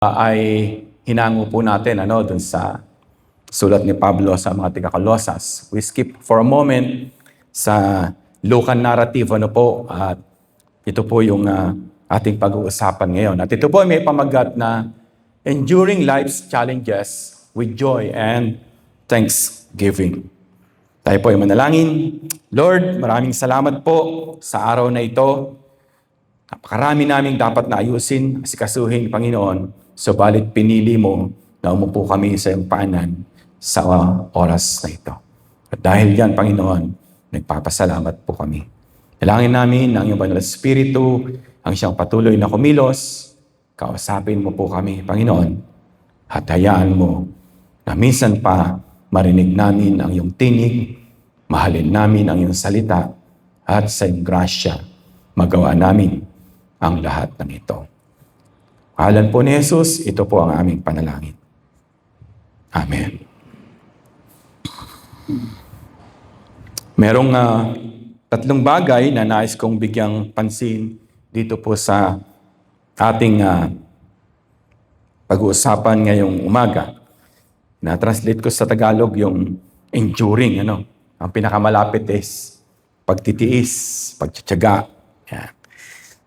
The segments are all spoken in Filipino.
ay hinango po natin dun sa sulat ni Pablo sa mga taga-Colosas. We skip for a moment sa Lucan narrative po at ito po yung ating pag-uusapan ngayon. At ito po ay may pamagat na enduring life's challenges with joy and thanksgiving. Tayo po ay manalangin. Lord, maraming salamat po sa araw na ito. Napakarami naming dapat na ayusin, asikasuhin, Panginoon. Subalit pinili mo na umupo kami sa iyong paanan sa oras na ito. At dahil yan, Panginoon, nagpapasalamat po kami. Dalangin namin ang iyong Banal na Espiritu, ang siyang patuloy na kumilos. Kausapin mo po kami, Panginoon. At hayaan mo na minsan pa marinig namin ang iyong tinig, mahalin namin ang iyong salita, at sa iyong grasya, magawa namin ang lahat ng ito. Pangalan po ni Jesus, ito po ang aming panalangin. Amen. Merong tatlong bagay na nais kong bigyang pansin dito po sa ating pag-uusapan ngayong umaga. Na-translate ko sa Tagalog yung enduring. Ang pinakamalapit is pagtitiis, pagtsatsaga. Yan.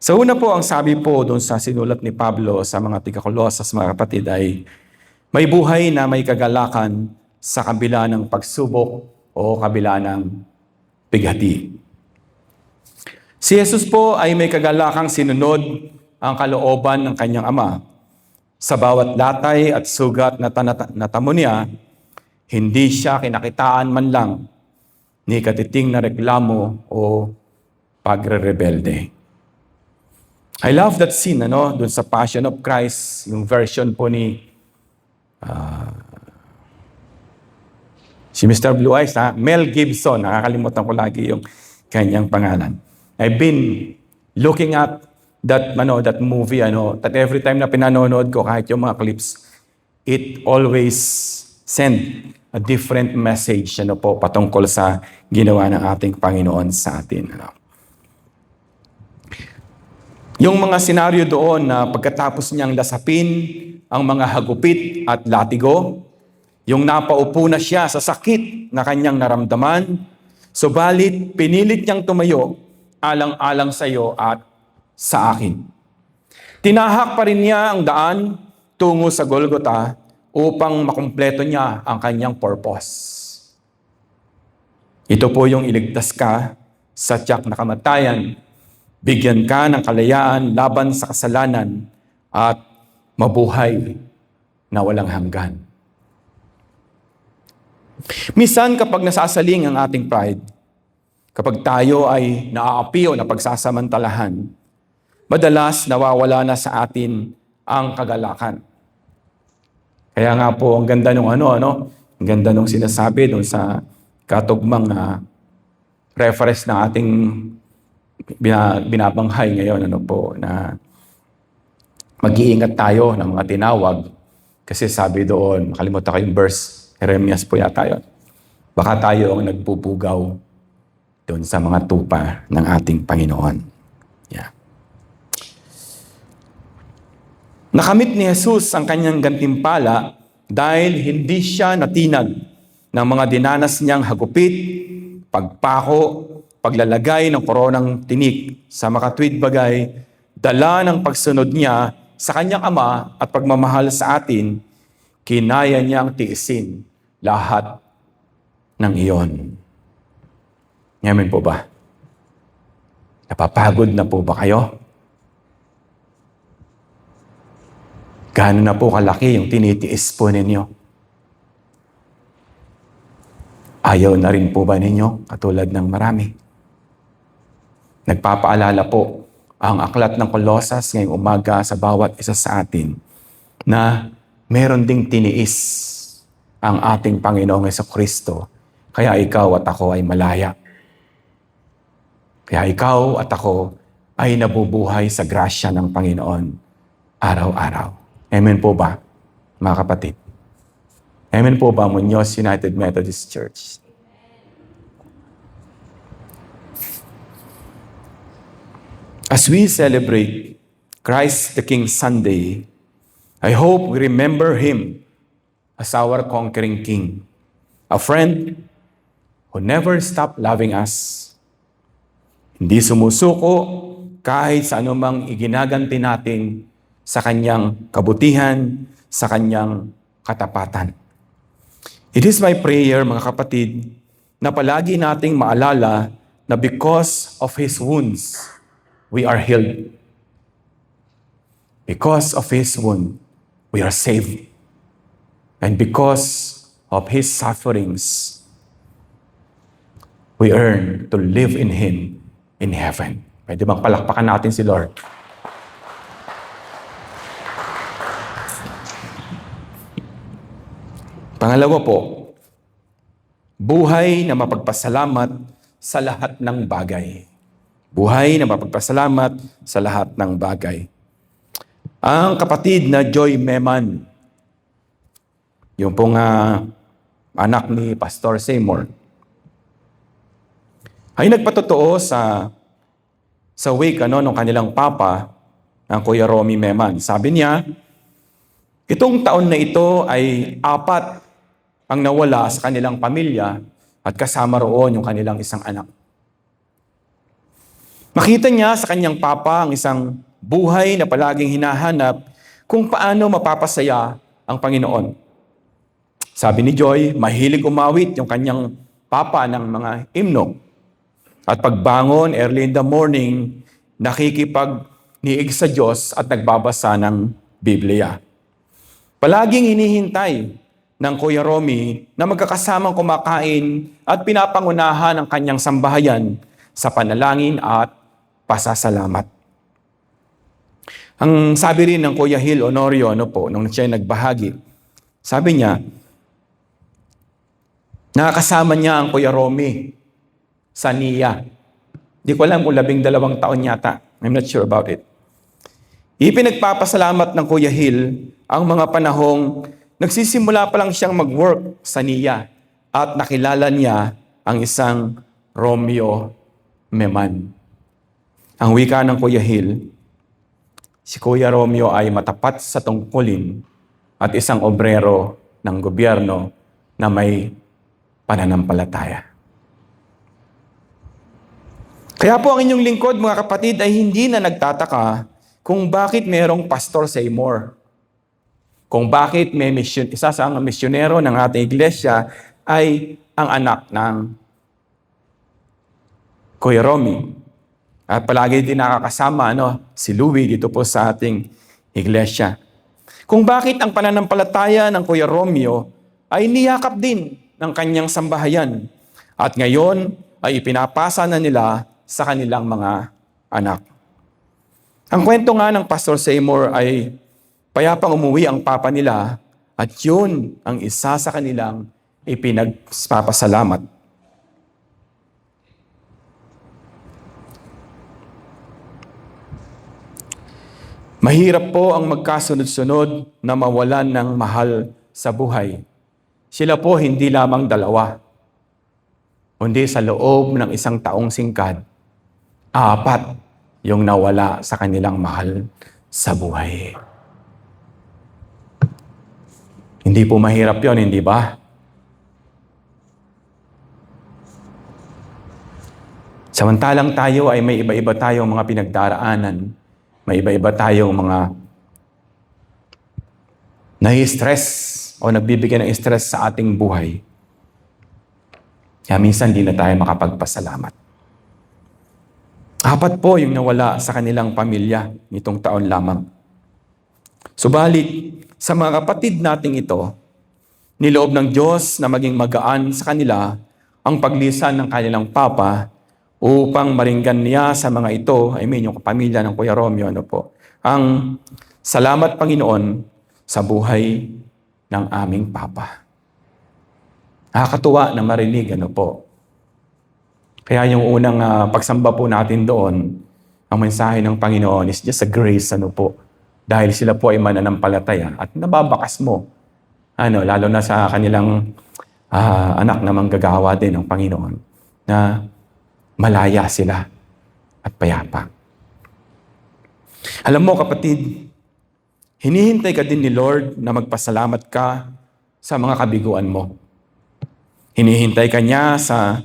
So una po, ang sabi po doon sa sinulat ni Pablo sa mga taga-Colosas, mga kapatid, ay may buhay na may kagalakan sa kabila ng pagsubok o kabila ng bighati. Si Jesus po ay may kagalakang sinunod ang kalooban ng kanyang Ama. Sa bawat latay at sugat na natamo niya, hindi siya kinakitaan man lang ni katiting na reklamo o pagre-rebelde. I love that scene, doon sa Passion of Christ, yung version po ni si Mr. Blue Eyes, Mel Gibson. Nakakalimutan ko lagi yung kanyang pangalan. I've been looking at that movie, that every time na pinanonood ko, kahit yung mga clips, it always send a different message, patungkol sa ginawa ng ating Panginoon sa atin. Yung mga senaryo doon na pagkatapos niyang lasapin ang mga hagupit at latigo, yung napaupo na siya sa sakit na kanyang naramdaman, subalit pinilit niyang tumayo alang-alang sa iyo at sa akin. Tinahak pa rin niya ang daan tungo sa Golgotha upang makumpleto niya ang kanyang purpose. Ito po yung iligtas ka sa tiyak na kamatayan, bigyan ka ng kalayaan laban sa kasalanan at mabuhay na walang hanggan. Minsan kapag nasasaling ang ating pride, kapag tayo ay naaapi o napagsasamantalahan, madalas nawawala na sa atin ang kagalakan. Kaya nga po, ang ganda nung ang ganda nung sinasabi doon sa katugmang reference na ating binabanghay ngayon, na mag-iingat tayo ng mga tinawag. Kasi sabi doon, makalimutan ko yung verse, Jeremias po yata yun. Baka tayo ang nagpupugaw doon sa mga tupa ng ating Panginoon. Yeah. Nakamit ni Jesus ang kanyang gantimpala dahil hindi siya natinag ng mga dinanas niyang hagupit, pagpako, paglalagay ng koronang tinik sa makatwid bagay, dala ng pagsunod niya sa kanyang Ama at pagmamahal sa atin, kinaya niyang tiisin lahat ng iyon. Ngayon po ba? Napapagod na po ba kayo? Gaano na po kalaki yung tinitiis po ninyo? Ayaw na rin po ba ninyo katulad ng marami? Nagpapaalala po ang aklat ng Colosas ngayong umaga sa bawat isa sa atin na meron ding tiniis ang ating Panginoong Jesucristo. Kaya ikaw at ako ay malaya. Kaya ikaw at ako ay nabubuhay sa grasya ng Panginoon araw-araw. Amen po ba, mga kapatid? Amen po ba, Muñoz United Methodist Church? As we celebrate Christ the King Sunday, I hope we remember Him as our conquering King, a friend who never stopped loving us. Hindi sumusuko kahit sa anumang iginaganti natin sa Kanyang kabutihan, sa Kanyang katapatan. It is my prayer, mga kapatid, na palagi nating maalala na because of His wounds, we are healed. Because of His wound, we are saved. And because of His sufferings, we earn to live in Him in heaven. Pwede bang palakpakan natin si Lord? Pangalawa po, buhay na mapagpasalamat sa lahat ng bagay. Buhay na mapagpasalamat sa lahat ng bagay. Ang kapatid na Joy Meman, yung pong anak ni Pastor Seymour, ay nagpatotoo sa wake ng kanilang papa, ang Kuya Romy Meman. Sabi niya, itong taon na ito ay 4 ang nawala sa kanilang pamilya at kasama roon yung kanilang isang anak. Makita niya sa kanyang papa ang isang buhay na palaging hinahanap kung paano mapapasaya ang Panginoon. Sabi ni Joy, mahilig umawit yung kanyang papa ng mga himno. At pagbangon early in the morning, nakikipag-niig sa Diyos at nagbabasa ng Biblia. Palaging hinihintay ng Kuya Romy na magkakasamang kumakain at pinapangunahan ang kanyang sambahayan sa panalangin at pasasalamat. Ang sabi rin ng Kuya Hill Honorio, nung siya nagbahagi, sabi niya, nakakasama niya ang Kuya Romy sa NIA. Di ko alam kung 12 taon yata. I'm not sure about it. Ipinagpapasalamat ng Kuya Hill ang mga panahong nagsisimula pa lang siyang mag-work sa NIA at nakilala niya ang isang Romeo Meman. Ang wika ng Kuya Hill, si Kuya Romeo ay matapat sa tungkulin at isang obrero ng gobyerno na may pananampalataya. Kaya po ang inyong lingkod, mga kapatid, ay hindi na nagtataka kung bakit mayroong Pastor Seymour. Kung bakit may isa sa mga misyonero ng ating iglesia ay ang anak ng Kuya Romy. At palagi din nakakasama si Louie dito po sa ating iglesia. Kung bakit ang pananampalataya ng Kuya Romeo ay niyakap din ng kanyang sambahayan. At ngayon ay ipinapasa na nila sa kanilang mga anak. Ang kwento nga ng Pastor Seymour ay payapang umuwi ang papa nila at yun ang isa sa kanilang ipinagpapasalamat. Mahirap po ang magkasunod-sunod na mawalan ng mahal sa buhay. Sila po hindi lamang 2, kundi sa loob ng isang taong singkad, 4 yung nawala sa kanilang mahal sa buhay. Hindi po mahirap yon, hindi ba? Samantalang tayo ay may iba-iba tayong mga pinagdaraanan, may iba-iba tayong mga nai-stress o nagbibigay ng stress sa ating buhay. Kaya minsan di na tayo makapagpasalamat. 4 po yung nawala sa kanilang pamilya nitong taon lamang. Subalit, sa mga kapatid nating ito, niloob ng Diyos na maging magaan sa kanila ang paglisan ng kanilang papa upang maringgan niya sa mga ito, yung pamilya ng Kuya Romeo, ang salamat Panginoon sa buhay ng aming papa. Nakakatuwa na marinig, Kaya yung unang pagsamba po natin doon, ang mensahe ng Panginoon is just a grace, Dahil sila po ay mananampalataya at nababakas mo, lalo na sa kanilang anak na manggagawa din ng Panginoon, na malaya sila at payapa. Alam mo kapatid, Hinihintay ka din ni Lord na magpasalamat ka sa mga kabiguan mo. Hinihintay ka niya sa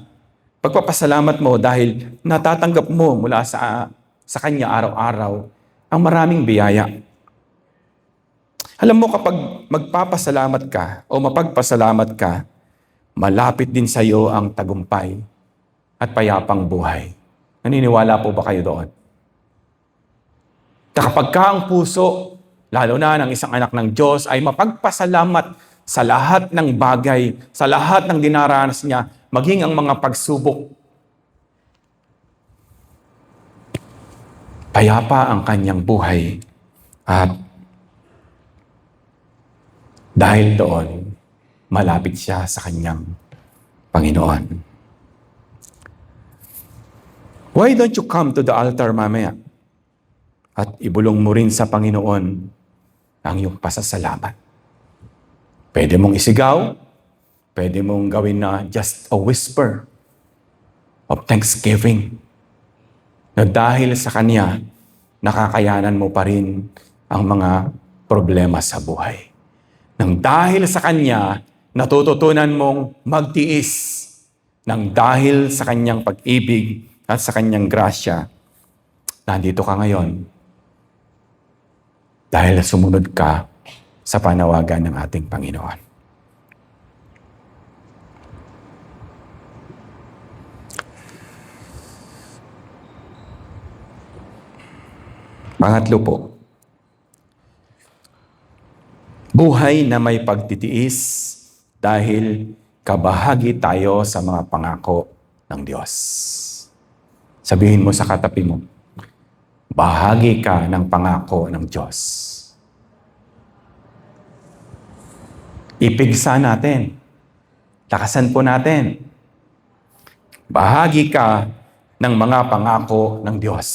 pagpapasalamat mo dahil natatanggap mo mula sa Kanya araw-araw ang maraming biyaya. Alam mo, kapag magpapasalamat ka o mapagpasalamat ka, malapit din sa iyo ang tagumpay at payapang buhay. Naniniwala po ba kayo doon? Kapag ka ang puso, lalo na ng isang anak ng Diyos, ay mapagpasalamat sa lahat ng bagay, sa lahat ng dinaranas niya, maging ang mga pagsubok, payapa ang kanyang buhay. At dahil doon, malapit siya sa kanyang Panginoon. Why don't you come to the altar mamaya? At ibulong mo rin sa Panginoon ang iyong pasasalamat. Pwede mong isigaw, pwede mong gawin na just a whisper of thanksgiving. Na dahil sa Kanya, nakakayanan mo pa rin ang mga problema sa buhay. Nang dahil sa Kanya, natututunan mong magtiis. Nang dahil sa Kanyang pag-ibig at sa Kanyang grasya, nandito ka ngayon. Dahil sumunod ka sa panawagan ng ating Panginoon. Pangatlo po, buhay na may pagtitiis dahil kabahagi tayo sa mga pangako ng Diyos. Sabihin mo sa katabi mo, bahagi ka ng pangako ng Diyos. Ipigsa natin. Lakasan po natin. Bahagi ka ng mga pangako ng Diyos.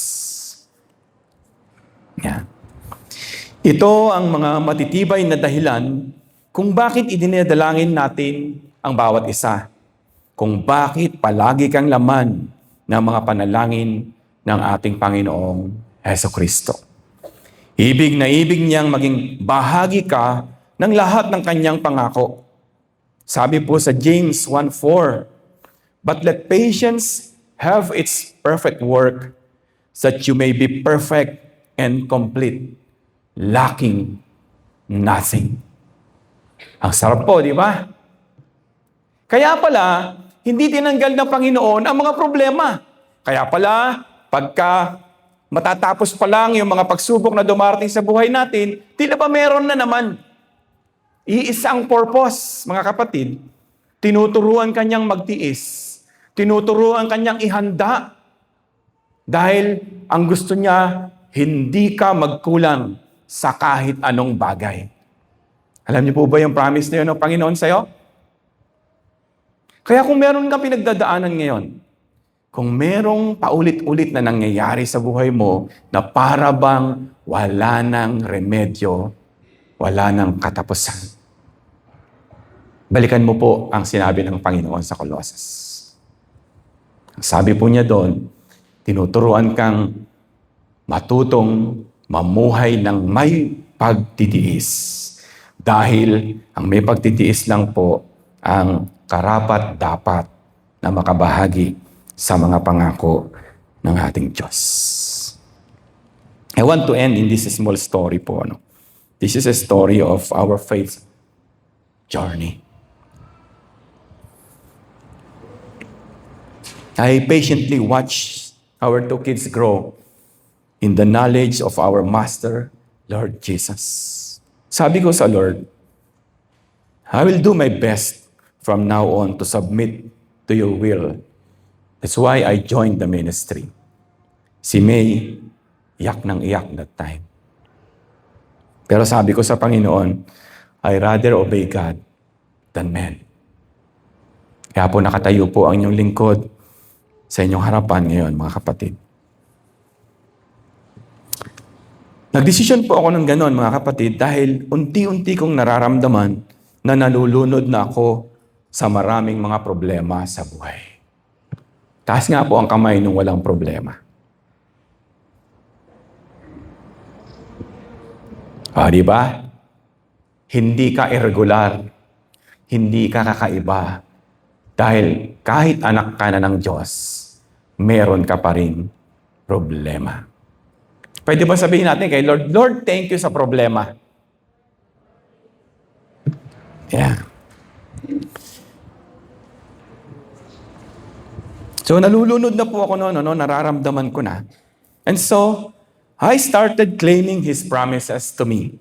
Yan. Ito ang mga matitibay na dahilan kung bakit idinadalangin natin ang bawat isa. Kung bakit palagi kang laman ng mga panalangin ng ating Panginoong Hesukristo. Ibig na ibig niyang maging bahagi ka ng lahat ng kanyang pangako. Sabi po sa James 1:4, "But let patience have its perfect work, so that you may be perfect and complete, lacking nothing." Ang sarap po, di ba? Kaya pala, hindi tinanggal ng Panginoon ang mga problema. Kaya pala, pagka matatapos pa lang yung mga pagsubok na dumarating sa buhay natin, tila ba meron na naman. Iisang purpose, mga kapatid, tinuturuan kanyang magtiis, tinuturuan kanyang ihanda, dahil ang gusto niya, hindi ka magkulang sa kahit anong bagay. Alam niyo po ba yung promise na yun ng Panginoon sa'yo? Kaya kung meron kang pinagdadaanan ngayon, kung merong paulit-ulit na nangyayari sa buhay mo na para bang wala nang remedyo, wala nang katapusan, balikan mo po ang sinabi ng Panginoon sa Colossus. Ang sabi po niya doon, tinuturuan kang matutong mamuhay ng may pagtitiis. Dahil ang may pagtitiis lang po ang karapat-dapat na makabahagi sa mga pangako ng ating Diyos. I want to end in this small story po. This is a story of our faith journey. I patiently watched our two kids grow in the knowledge of our Master, Lord Jesus. Sabi ko sa Lord, I will do my best from now on to submit to your will. That's why I joined the ministry. Si May, iyak ng iyak that time. Pero sabi ko sa Panginoon, I rather obey God than men. Kaya po nakatayo po ang inyong lingkod sa inyong harapan ngayon, mga kapatid. Nagdesisyon po ako ng ganon, mga kapatid, dahil unti-unti kong nararamdaman na nalulunod na ako sa maraming mga problema sa buhay. Taas nga po ang kamay nung walang problema. Di ba? Hindi ka irregular. Hindi ka kakaiba. Dahil kahit anak ka na ng Diyos, meron ka pa rin problema. Pwede ba sabihin natin kay Lord, Lord, thank you sa problema. Yeah. So nalulunod na po ako noon, nararamdaman ko na. And so, I started claiming His promises to me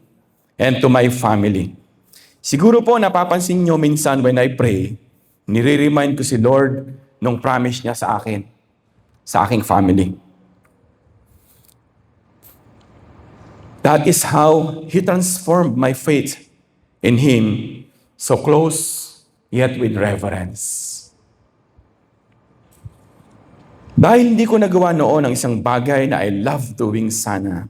and to my family. Siguro po napapansin nyo minsan when I pray, nire-remind ko si Lord nung promise niya sa akin, sa aking family. That is how He transformed my faith in Him, so close yet with reverence. Dahil hindi ko nagawa noon ang isang bagay na I love doing sana.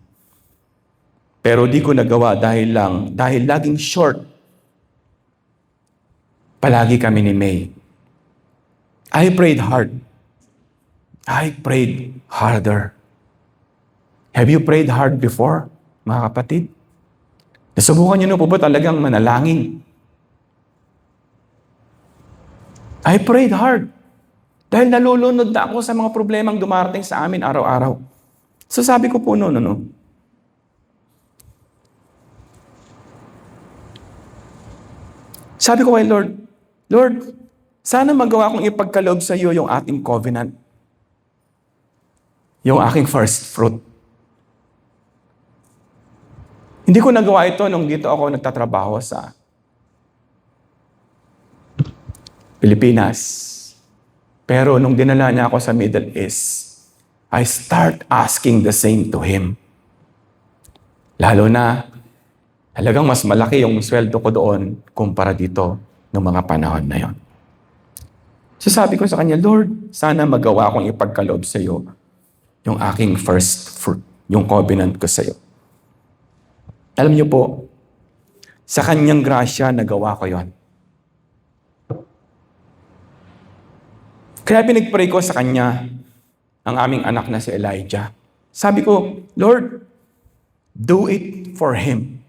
Pero di ko nagawa dahil laging short. Palagi kami ni May. I prayed hard. I prayed harder. Have you prayed hard before, mga kapatid? Nasubukan niyo na po ba talagang manalangin? I prayed hard. Dahil nalulunod na ako sa mga problemang dumarating sa amin araw-araw. So sabi ko po Sabi ko kay Lord, Lord, sana magawa kong ipagkaloob sa iyo yung ating covenant. Yung aking first fruit. Hindi ko nagawa ito nung dito ako nagtatrabaho sa Pilipinas. Pero nung dinala niya ako sa Middle East, I start asking the same to Him. Lalo na, halagang mas malaki yung sweldo ko doon kumpara dito noong mga panahon na yon. So sabi ko sa Kanya, Lord, sana magawa kong ipagkaloob sa iyo yung aking first fruit, yung covenant ko sa iyo. Alam niyo po, sa Kanyang grasya, nagawa ko yon. Kaya pinagpray ko sa Kanya ang aming anak na si Elijah. Sabi ko, Lord, do it for him.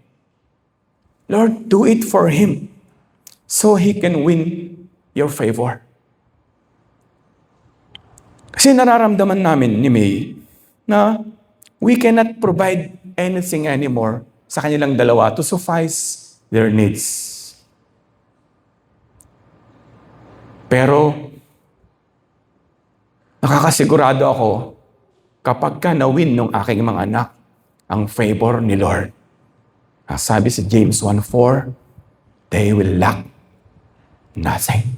Lord, do it for him so he can win your favor. Kasi nararamdaman namin ni May na we cannot provide anything anymore sa kanilang dalawa to suffice their needs. Pero nakakasigurado ako kapag ka na-win ng aking mga anak ang favor ni Lord. Sabi sa James 1:4, they will lack nothing.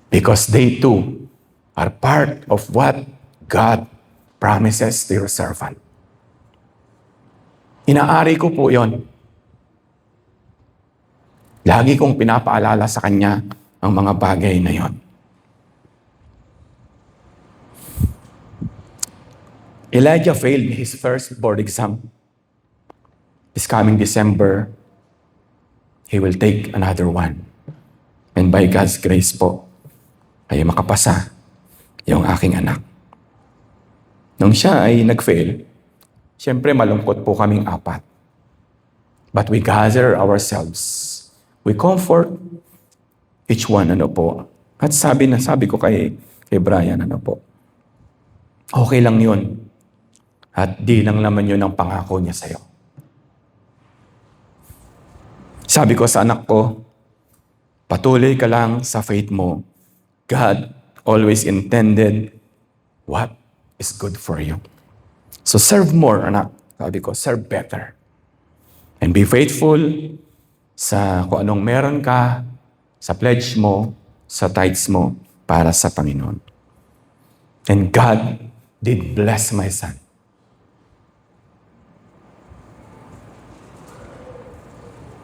Because they too are part of what God promises to your servant. Inaari ko po yon. Lagi kong pinapaalala sa Kanya ang mga bagay na yon. Elijah failed his first board exam. This coming December, he will take another one. And by God's grace po, ay makapasa yung aking anak. Nung siya ay nag-fail, siyempre malungkot po kaming apat. But we gather ourselves. We comfort each one, At sabi ko kay Brian, okay lang yun. At di lang naman yun ang pangako niya sa'yo. Sabi ko sa anak ko, patuloy ka lang sa faith mo. God always intended what is good for you. So serve more, anak. Sabi ko, serve better. And be faithful sa kung anong meron ka, sa pledge mo, sa tithes mo, para sa Panginoon. And God did bless my son.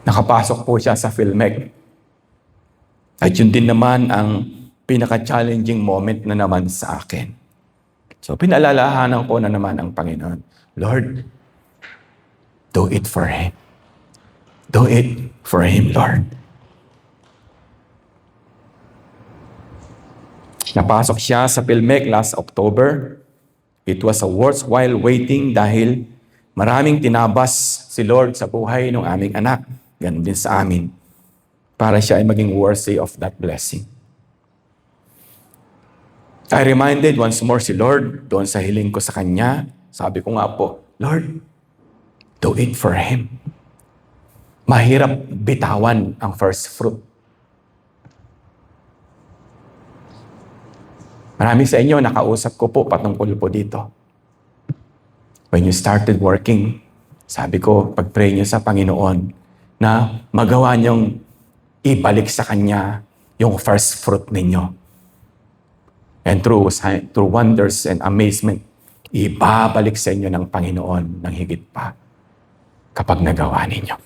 Nakapasok po siya sa PhilMec. At yun din naman ang pinaka-challenging moment na naman sa akin. So pinalalahanan ko na naman ang Panginoon. Lord, do it for him. Do it for him, Lord. Napasok siya sa PhilMec last October. It was a worthwhile waiting dahil Maraming tinabas si Lord sa buhay ng aming anak. Ganun din sa amin. Para siya ay maging worthy of that blessing. I reminded once more si Lord doon sa hiling ko sa Kanya. Sabi ko nga po, Lord, do it for Him. Mahirap bitawan ang first fruit. Marami sa inyo, nakausap ko po patungkol po dito. When you started working, sabi ko, pag-pray niyo sa Panginoon na magawa niyong ibalik sa Kanya yung first fruit ninyo. And through wonders and amazement, ibabalik sa inyo ng Panginoon ng higit pa kapag nagawa ninyo.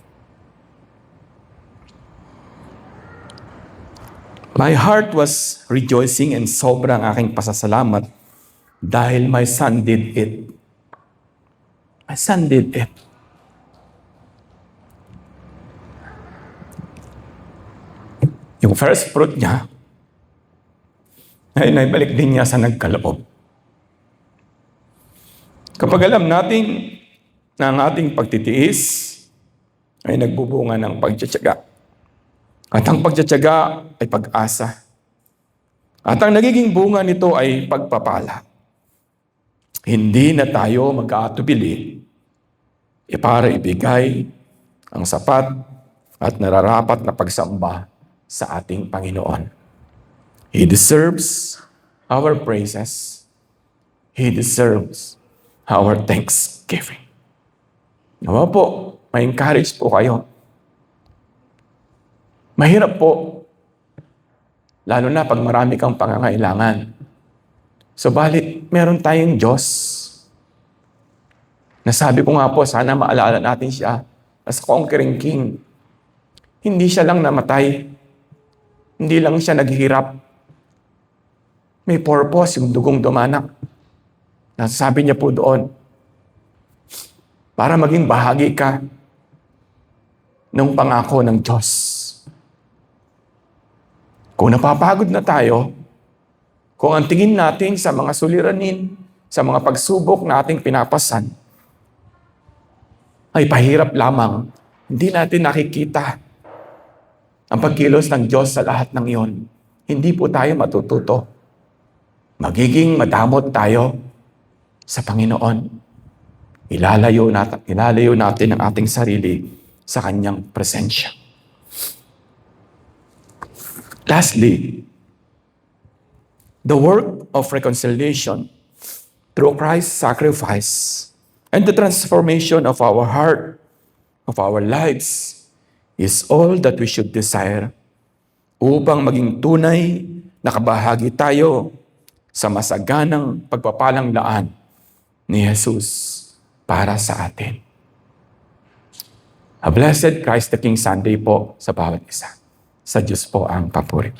My heart was rejoicing and sobrang aking pasasalamat dahil my son did it. My son did it. Yung first fruit niya, ay naibalik din niya sa nagkaloob. Kapag alam natin na ang ating pagtitiis ay nagbubunga ng pagtsatsaga. At ang pagtsatsaga ay pag-asa. At ang nagiging bunga nito ay pagpapala. Hindi na tayo mag-aatubili para ibigay ang sapat at nararapat na pagsamba sa ating Panginoon. He deserves our praises. He deserves our thanksgiving. Nawa po, ma-encourage po kayo. Mahirap po, lalo na pag marami kang pangangailangan. Subalit, meron tayong Diyos. Nasabi ko nga po, sana maalala natin siya as conquering King. Hindi siya lang namatay. Hindi lang siya naghihirap. May purpose yung dugong dumanak. Nasasabi niya po doon, para maging bahagi ka ng pangako ng Diyos. Kung napapagod na tayo, kung ang tingin natin sa mga suliranin, sa mga pagsubok na ating pinapasan, ay pahirap lamang, hindi natin nakikita ang pagkilos ng Diyos sa lahat ng iyon. Hindi po tayo matututo. Magiging madamot tayo sa Panginoon. Ilalayo natin ang ating sarili sa Kanyang presensya. Lastly, the work of reconciliation through Christ's sacrifice and the transformation of our heart, of our lives, is all that we should desire upang maging tunay na kabahagi tayo sa masaganang pagpapalang daan ni Jesus para sa atin. A blessed Christ the King Sunday po sa bawat isa. Sa Diyos po ang papuri.